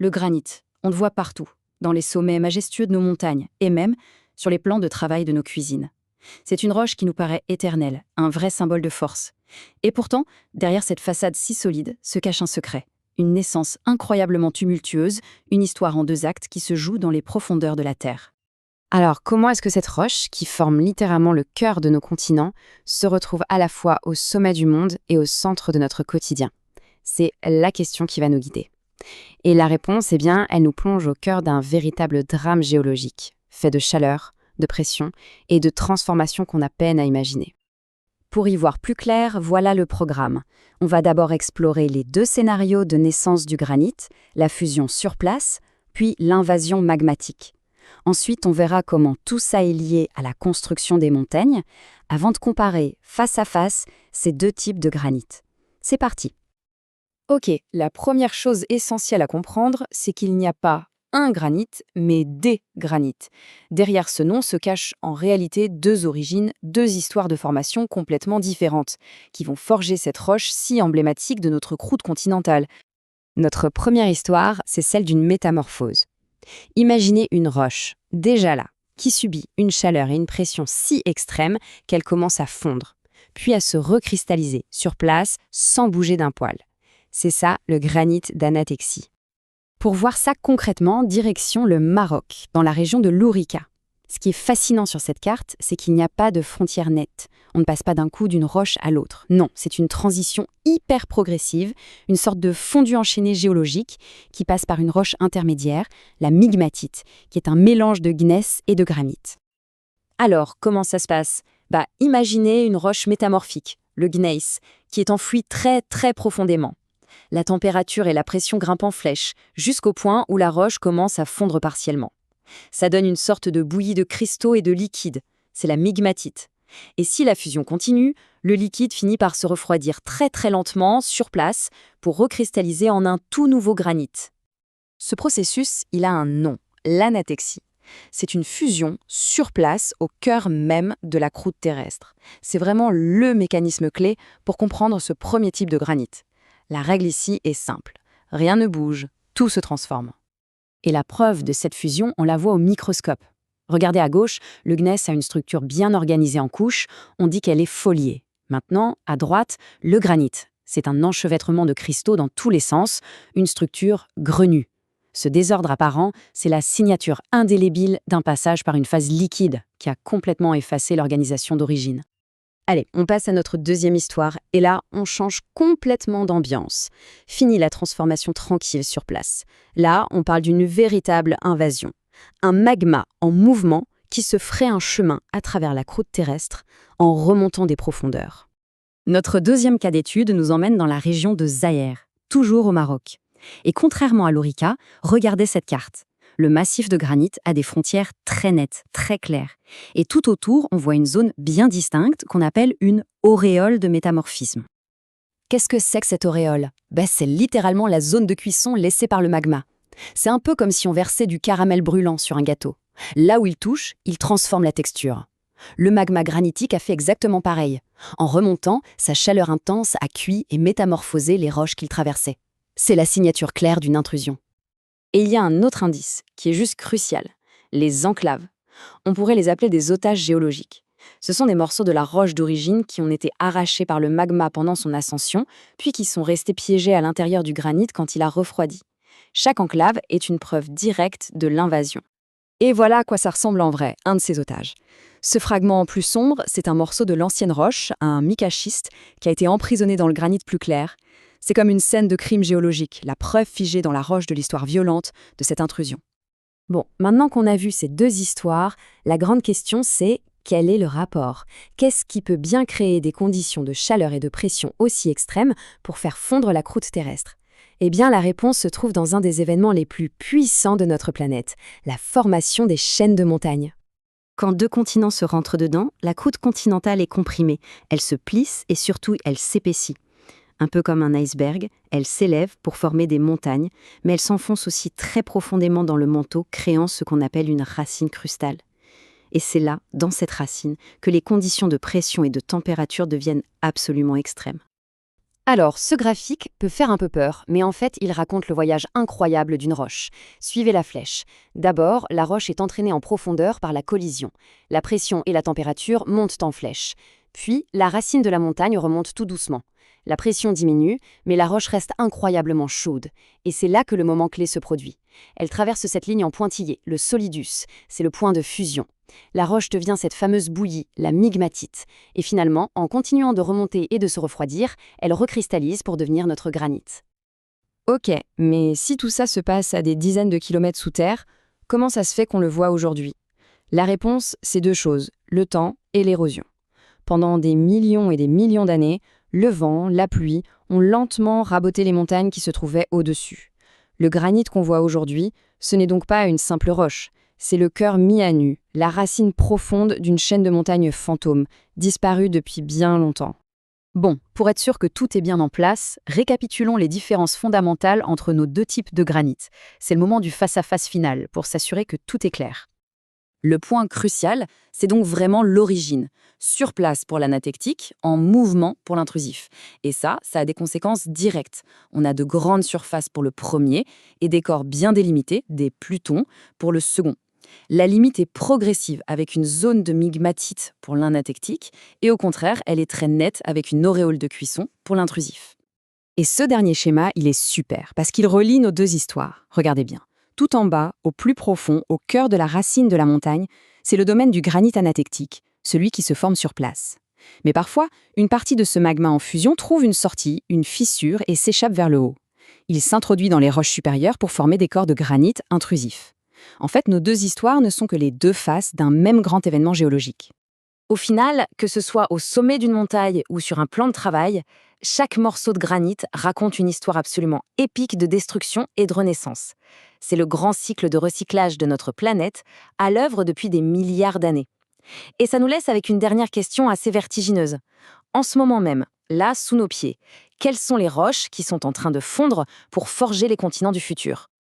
le granit. On le voit partout, dans les sommets majestueux de nos montagnes, et même sur les plans de travail de nos cuisines. C'est une roche qui nous paraît éternelle, un vrai symbole de force. Et pourtant, derrière cette façade si solide, se cache un secret. Une naissance incroyablement tumultueuse, une histoire en 2 actes qui se joue dans les profondeurs de la Terre. Alors, comment est-ce que cette roche, qui forme littéralement le cœur de nos continents, se retrouve à la fois au sommet du monde et au centre de notre quotidien? C'est la question qui va nous guider. Et la réponse, elle nous plonge au cœur d'un véritable drame géologique, fait de chaleur, de pression et de transformation qu'on a peine à imaginer. Pour y voir plus clair, voilà le programme. On va d'abord explorer les 2 scénarios de naissance du granit, la fusion sur place, puis l'invasion magmatique. Ensuite, on verra comment tout ça est lié à la construction des montagnes, avant de comparer face à face ces 2 types de granit. C'est parti. Ok, la première chose essentielle à comprendre, c'est qu'il n'y a pas un granit, mais des granites. Derrière ce nom se cachent en réalité 2 origines, 2 histoires de formation complètement différentes, qui vont forger cette roche si emblématique de notre croûte continentale. Notre première histoire, c'est celle d'une métamorphose. Imaginez une roche, déjà là, qui subit une chaleur et une pression si extrêmes qu'elle commence à fondre, puis à se recristalliser sur place sans bouger d'un poil. C'est ça le granit d'Anatexie. Pour voir ça concrètement, direction le Maroc, dans la région de l'Ourika. Ce qui est fascinant sur cette carte, c'est qu'il n'y a pas de frontière nette. On ne passe pas d'un coup d'une roche à l'autre. Non, c'est une transition hyper progressive, une sorte de fondu enchaîné géologique qui passe par une roche intermédiaire, la migmatite, qui est un mélange de gneiss et de granit. Alors, comment ça se passe ? Imaginez une roche métamorphique, le gneiss, qui est enfoui très très profondément. La température et la pression grimpent en flèche, jusqu'au point où la roche commence à fondre partiellement. Ça donne une sorte de bouillie de cristaux et de liquide. C'est la migmatite. Et si la fusion continue, le liquide finit par se refroidir très très lentement sur place pour recristalliser en un tout nouveau granit. Ce processus, il a un nom, l'anatexie. C'est une fusion sur place au cœur même de la croûte terrestre. C'est vraiment le mécanisme clé pour comprendre ce premier type de granit. La règle ici est simple. Rien ne bouge, tout se transforme. Et la preuve de cette fusion, on la voit au microscope. Regardez à gauche, le gneiss a une structure bien organisée en couches, on dit qu'elle est foliée. Maintenant, à droite, le granit. C'est un enchevêtrement de cristaux dans tous les sens, une structure grenue. Ce désordre apparent, c'est la signature indélébile d'un passage par une phase liquide qui a complètement effacé l'organisation d'origine. Allez, on passe à notre deuxième histoire, et là, on change complètement d'ambiance. Fini la transformation tranquille sur place. Là, on parle d'une véritable invasion. Un magma en mouvement qui se ferait un chemin à travers la croûte terrestre en remontant des profondeurs. Notre deuxième cas d'étude nous emmène dans la région de Zaïre, toujours au Maroc. Et contrairement à l'Ourika, regardez cette carte. Le massif de granit a des frontières très nettes, très claires. Et tout autour, on voit une zone bien distincte qu'on appelle une auréole de métamorphisme. Qu'est-ce que c'est que cette auréole ? C'est littéralement la zone de cuisson laissée par le magma. C'est un peu comme si on versait du caramel brûlant sur un gâteau. Là où il touche, il transforme la texture. Le magma granitique a fait exactement pareil. En remontant, sa chaleur intense a cuit et métamorphosé les roches qu'il traversait. C'est la signature claire d'une intrusion. Et il y a un autre indice qui est juste crucial, les enclaves. On pourrait les appeler des otages géologiques. Ce sont des morceaux de la roche d'origine qui ont été arrachés par le magma pendant son ascension, puis qui sont restés piégés à l'intérieur du granit quand il a refroidi. Chaque enclave est une preuve directe de l'invasion. Et voilà à quoi ça ressemble en vrai, un de ces otages. Ce fragment plus sombre, c'est un morceau de l'ancienne roche, un micaschiste, qui a été emprisonné dans le granit plus clair. C'est comme une scène de crime géologique, la preuve figée dans la roche de l'histoire violente de cette intrusion. Bon, maintenant qu'on a vu ces 2 histoires, la grande question c'est quel est le rapport ? Qu'est-ce qui peut bien créer des conditions de chaleur et de pression aussi extrêmes pour faire fondre la croûte terrestre ? Eh bien, la réponse se trouve dans un des événements les plus puissants de notre planète, la formation des chaînes de montagnes. Quand 2 continents se rentrent dedans, la croûte continentale est comprimée, elle se plisse et surtout elle s'épaissit. Un peu comme un iceberg, elle s'élève pour former des montagnes, mais elle s'enfonce aussi très profondément dans le manteau, créant ce qu'on appelle une racine crustale. Et c'est là, dans cette racine, que les conditions de pression et de température deviennent absolument extrêmes. Alors, ce graphique peut faire un peu peur, mais en fait, il raconte le voyage incroyable d'une roche. Suivez la flèche. D'abord, la roche est entraînée en profondeur par la collision. La pression et la température montent en flèche. Puis, la racine de la montagne remonte tout doucement. La pression diminue, mais la roche reste incroyablement chaude. Et c'est là que le moment clé se produit. Elle traverse cette ligne en pointillé, le solidus. C'est le point de fusion. La roche devient cette fameuse bouillie, la migmatite. Et finalement, en continuant de remonter et de se refroidir, elle recristallise pour devenir notre granit. Ok, mais si tout ça se passe à des dizaines de kilomètres sous terre, comment ça se fait qu'on le voit aujourd'hui? La réponse, c'est deux choses, le temps et l'érosion. Pendant des millions et des millions d'années, le vent, la pluie ont lentement raboté les montagnes qui se trouvaient au-dessus. Le granit qu'on voit aujourd'hui, ce n'est donc pas une simple roche, c'est le cœur mis à nu, la racine profonde d'une chaîne de montagnes fantômes, disparue depuis bien longtemps. Bon, pour être sûr que tout est bien en place, récapitulons les différences fondamentales entre nos deux types de granit. C'est le moment du face-à-face final pour s'assurer que tout est clair. Le point crucial, c'est donc vraiment l'origine. Sur place pour l'anatectique, en mouvement pour l'intrusif. Et ça a des conséquences directes. On a de grandes surfaces pour le premier et des corps bien délimités, des plutons, pour le second. La limite est progressive avec une zone de migmatite pour l'anatectique et au contraire, elle est très nette avec une auréole de cuisson pour l'intrusif. Et ce dernier schéma, il est super, parce qu'il relie nos deux histoires. Regardez bien. Tout en bas, au plus profond, au cœur de la racine de la montagne, c'est le domaine du granit anatectique, celui qui se forme sur place. Mais parfois, une partie de ce magma en fusion trouve une sortie, une fissure et s'échappe vers le haut. Il s'introduit dans les roches supérieures pour former des corps de granit intrusifs. En fait, nos deux histoires ne sont que les deux faces d'un même grand événement géologique. Au final, que ce soit au sommet d'une montagne ou sur un plan de travail, chaque morceau de granit raconte une histoire absolument épique de destruction et de renaissance. C'est le grand cycle de recyclage de notre planète, à l'œuvre depuis des milliards d'années. Et ça nous laisse avec une dernière question assez vertigineuse. En ce moment même, là, sous nos pieds, quelles sont les roches qui sont en train de fondre pour forger les continents du futur ?